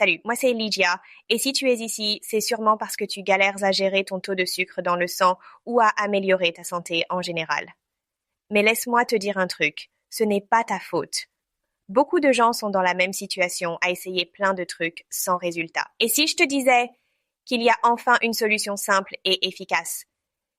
Salut, moi c'est Lydia, et si tu es ici, c'est sûrement parce que tu galères à gérer ton taux de sucre dans le sang ou à améliorer ta santé en général. Mais laisse-moi te dire un truc, ce n'est pas ta faute. Beaucoup de gens sont dans la même situation à essayer plein de trucs sans résultat. Et si je te disais qu'il y a enfin une solution simple et efficace?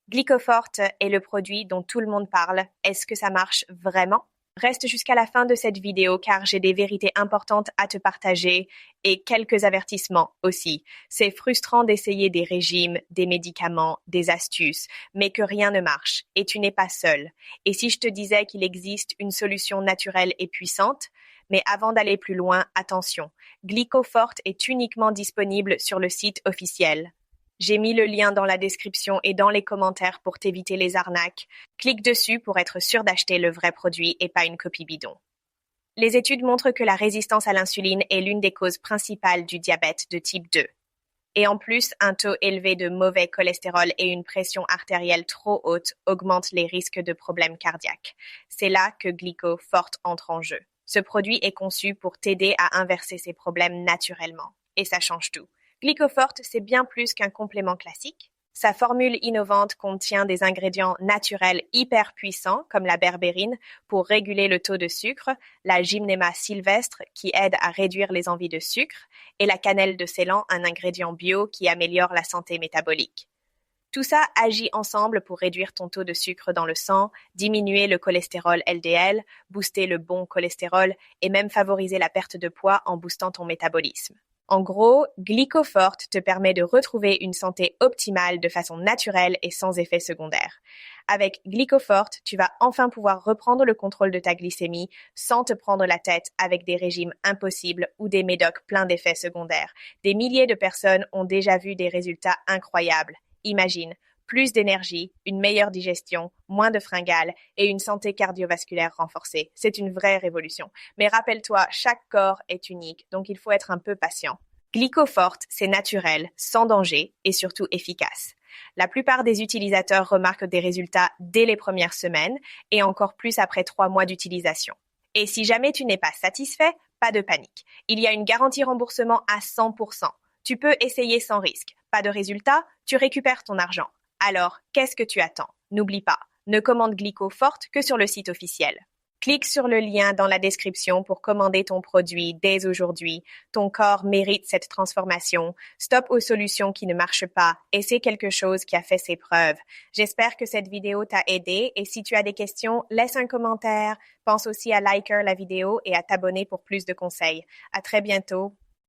Glycoforte est le produit dont tout le monde parle. Est-ce que ça marche vraiment? Reste jusqu'à la fin de cette vidéo car j'ai des vérités importantes à te partager et quelques avertissements aussi. C'est frustrant d'essayer des régimes, des médicaments, des astuces, mais que rien ne marche et tu n'es pas seul. Et si je te disais qu'il existe une solution naturelle et puissante? Mais avant d'aller plus loin, attention, Glycoforte est uniquement disponible sur le site officiel. J'ai mis le lien dans la description et dans les commentaires pour t'éviter les arnaques. Clique dessus pour être sûr d'acheter le vrai produit et pas une copie bidon. Les études montrent que la résistance à l'insuline est l'une des causes principales du diabète de type 2. Et en plus, un taux élevé de mauvais cholestérol et une pression artérielle trop haute augmentent les risques de problèmes cardiaques. C'est là que Glycoforte entre en jeu. Ce produit est conçu pour t'aider à inverser ces problèmes naturellement. Et ça change tout. Glycoforte, c'est bien plus qu'un complément classique. Sa formule innovante contient des ingrédients naturels hyper puissants comme la berbérine pour réguler le taux de sucre, la gymnéma sylvestre qui aide à réduire les envies de sucre et la cannelle de Ceylan, un ingrédient bio qui améliore la santé métabolique. Tout ça agit ensemble pour réduire ton taux de sucre dans le sang, diminuer le cholestérol LDL, booster le bon cholestérol et même favoriser la perte de poids en boostant ton métabolisme. En gros, Glycoforte te permet de retrouver une santé optimale de façon naturelle et sans effets secondaires. Avec Glycoforte, tu vas enfin pouvoir reprendre le contrôle de ta glycémie sans te prendre la tête avec des régimes impossibles ou des médocs pleins d'effets secondaires. Des milliers de personnes ont déjà vu des résultats incroyables. Imagine, plus d'énergie, une meilleure digestion, moins de fringales et une santé cardiovasculaire renforcée. C'est une vraie révolution. Mais rappelle-toi, chaque corps est unique, donc il faut être un peu patient. Glycoforte, c'est naturel, sans danger et surtout efficace. La plupart des utilisateurs remarquent des résultats dès les premières semaines et encore plus après 3 mois d'utilisation. Et si jamais tu n'es pas satisfait, pas de panique. Il y a une garantie remboursement à 100%. Tu peux essayer sans risque. Pas de résultat, tu récupères ton argent. Alors, qu'est-ce que tu attends? N'oublie pas, ne commande Glycoforte que sur le site officiel. Clique sur le lien dans la description pour commander ton produit dès aujourd'hui. Ton corps mérite cette transformation. Stop aux solutions qui ne marchent pas. Essaie quelque chose qui a fait ses preuves. J'espère que cette vidéo t'a aidé et si tu as des questions, laisse un commentaire. Pense aussi à liker la vidéo et à t'abonner pour plus de conseils. À très bientôt.